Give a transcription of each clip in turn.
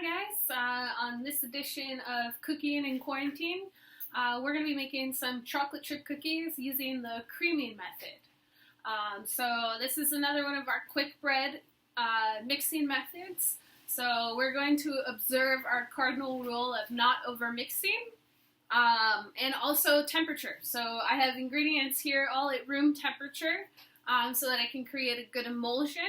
Hi guys, on this edition of Cooking in Quarantine, we're going to be making some chocolate chip cookies using the creaming method. So this is another one of our quick bread mixing methods. So we're going to observe our cardinal rule of not overmixing and also temperature. So I have ingredients here all at room temperature so that I can create a good emulsion.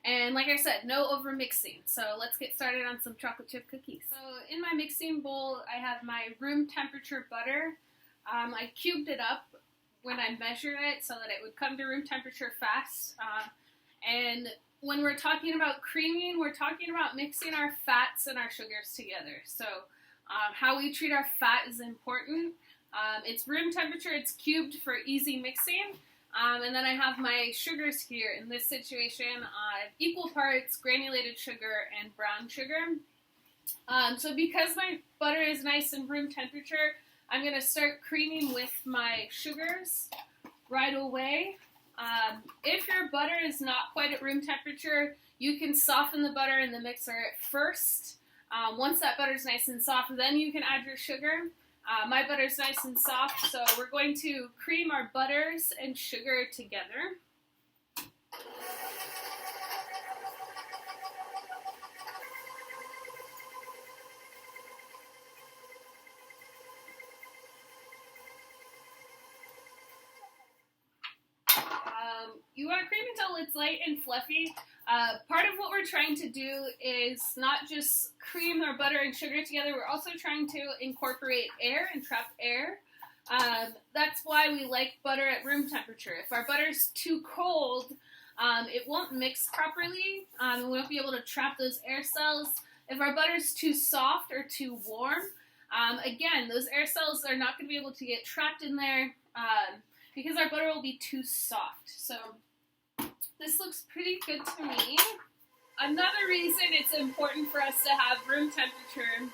And like I said, no over mixing. So let's get started on some chocolate chip cookies. So in my mixing bowl, I have my room temperature butter. I cubed it up when I measured it so that it would come to room temperature fast. And when we're talking about creaming, we're talking about mixing our fats and our sugars together. So how we treat our fat is important. It's room temperature, it's cubed for easy mixing. And then I have my sugars here. In this situation, I have equal parts granulated sugar and brown sugar. So because my butter is nice and room temperature, I'm going to start creaming with my sugars right away. If your butter is not quite at room temperature, you can soften the butter in the mixer at first. Once that butter is nice and soft, then you can add your sugar. My butter is nice and soft, so we're going to cream our butters and sugar together. You want to cream until it's light and fluffy. Part of what we're trying to do is not just cream our butter and sugar together, we're also trying to incorporate air and trap air. That's why we like butter at room temperature. If our butter is too cold, it won't mix properly, and we won't be able to trap those air cells. If our butter is too soft or too warm, again, those air cells are not going to be able to get trapped in there because our butter will be too soft. So this looks pretty good to me. Another reason it's important for us to have room temperature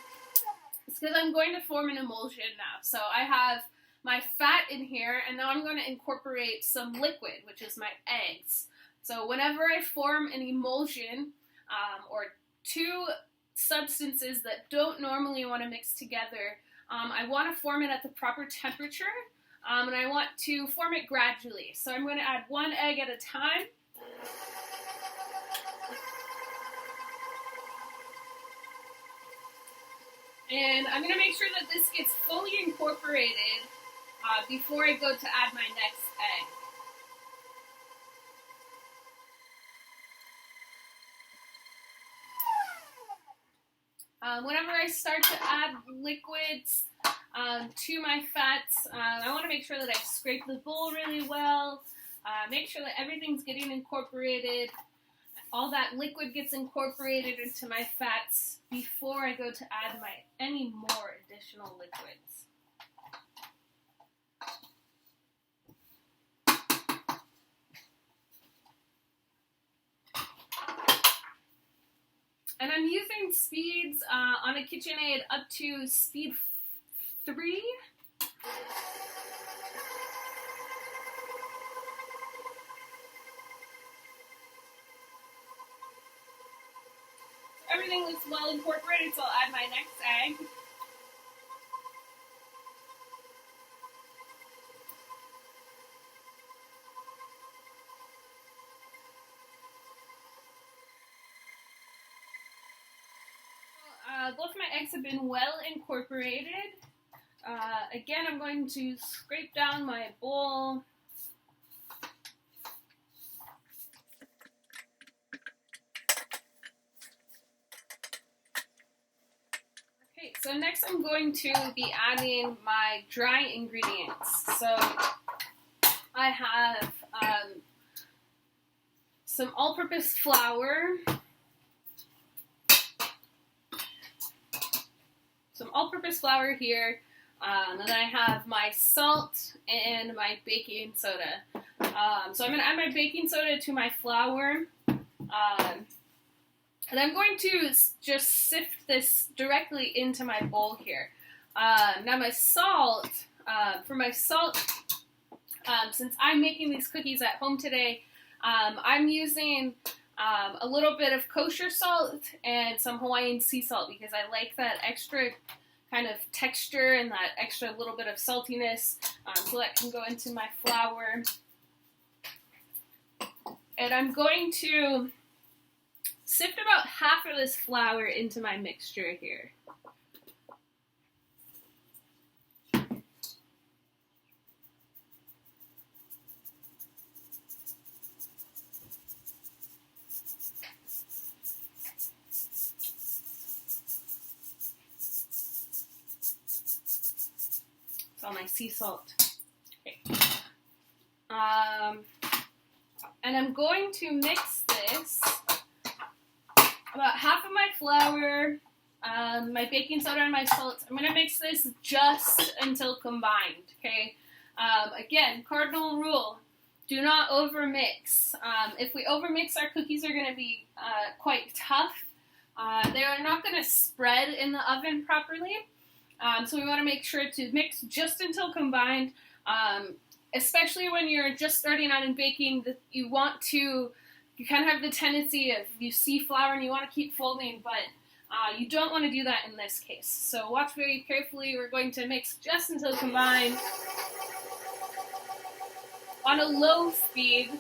is because I'm going to form an emulsion now. So I have my fat in here, and now I'm going to incorporate some liquid, which is my eggs. So whenever I form an emulsion or two substances that don't normally want to mix together, I want to form it at the proper temperature, and I want to form it gradually. So I'm going to add one egg at a time. And I'm going to make sure that this gets fully incorporated before I go to add my next egg. Whenever I start to add liquids to my fats, I want to make sure that I scrape the bowl really well, make sure that everything's getting incorporated. All that liquid gets incorporated into my fats before I go to add any more additional liquids. And I'm using speeds on a KitchenAid up to speed 3. Everything looks well incorporated, so I'll add my next egg. Both my eggs have been well incorporated. Again, I'm going to scrape down my bowl. Okay, so next I'm going to be adding my dry ingredients. So I have some all-purpose flour, here, and then I have my salt and my baking soda. So I'm going to add my baking soda to my flour, and I'm going to just sift this directly into my bowl here. Now my salt, since I'm making these cookies at home today, I'm using a little bit of kosher salt, and some Hawaiian sea salt because I like that extra kind of texture and that extra little bit of saltiness, so that can go into my flour. And I'm going to sift about half of this flour into my mixture here. All my sea salt. Okay. And I'm going to mix this, about half of my flour, my baking soda and my salt. I'm going to mix this just until combined, okay? Again, cardinal rule, do not overmix. If we overmix, our cookies are going to be quite tough. They are not going to spread in the oven properly. So we want to make sure to mix just until combined, especially when you're just starting out in baking. You kind of have the tendency of, you see flour and you want to keep folding, but you don't want to do that in this case. So watch very carefully. We're going to mix just until combined on a low speed.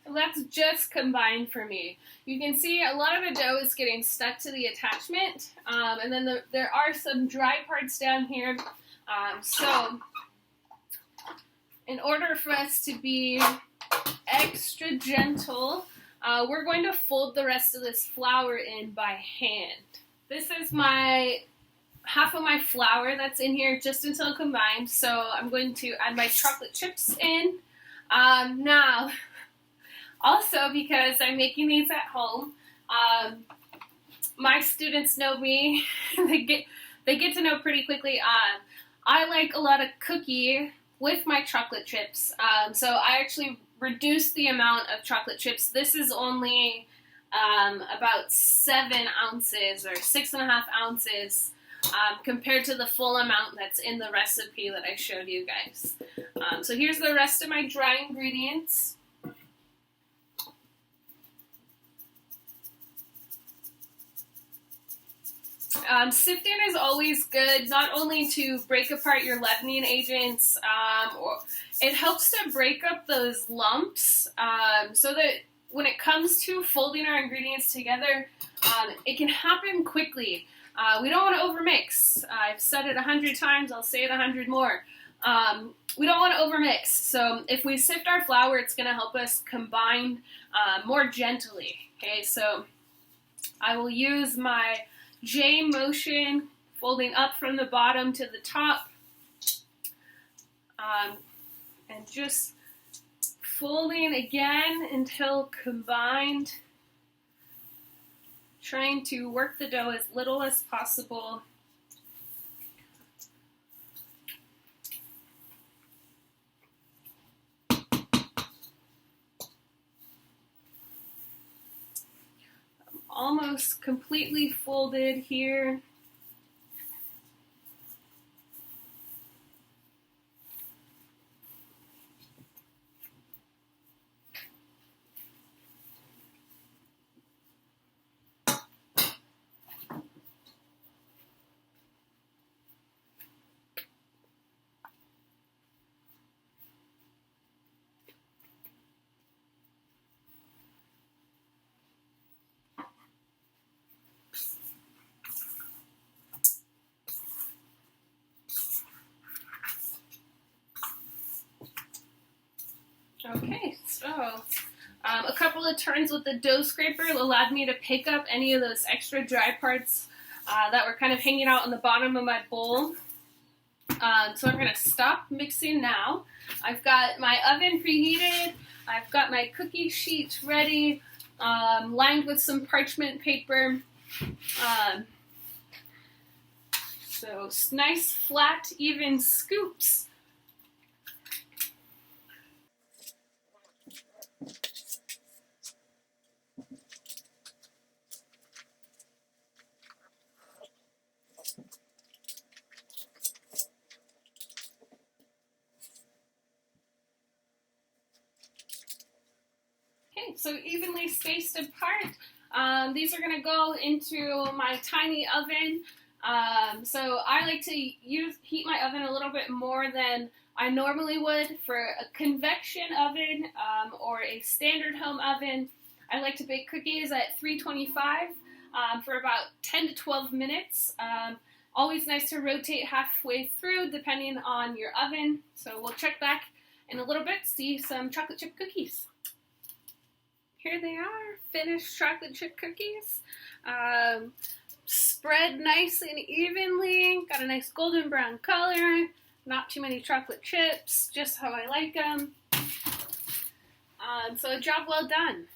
That's just combined for me. You can see a lot of the dough is getting stuck to the attachment, and then there are some dry parts down here. So in order for us to be extra gentle, we're going to fold the rest of this flour in by hand. This is my half of my flour that's in here just until combined, so I'm going to add my chocolate chips in. Now, also, because I'm making these at home, my students know me. they get to know pretty quickly. I like a lot of cookie with my chocolate chips, so I actually reduced the amount of chocolate chips. This is only about 7 ounces or 6.5 ounces compared to the full amount that's in the recipe that I showed you guys. So here's the rest of my dry ingredients. Sifting is always good, not only to break apart your leavening agents, or it helps to break up those lumps, so that when it comes to folding our ingredients together, it can happen quickly. We don't want to overmix. I've said it 100 times, I'll say it 100 more. We don't want to overmix, so if we sift our flour, it's going to help us combine more gently. Okay, so I will use my J motion, folding up from the bottom to the top, and just folding again until combined, trying to work the dough as little as possible. Almost completely folded here. Okay, so a couple of turns with the dough scraper allowed me to pick up any of those extra dry parts that were kind of hanging out on the bottom of my bowl. So I'm going to stop mixing now. I've got my oven preheated. I've got my cookie sheet ready, lined with some parchment paper. So nice, flat, even scoops. so evenly spaced apart. These are going to go into my tiny oven. So I like to heat my oven a little bit more than I normally would for a convection oven or a standard home oven. I like to bake cookies at 325 for about 10 to 12 minutes. Always nice to rotate halfway through depending on your oven. So we'll check back in a little bit, see some chocolate chip cookies. Here they are, finished chocolate chip cookies. Spread nice and evenly, got a nice golden brown color, not too many chocolate chips, just how I like them. So a job well done.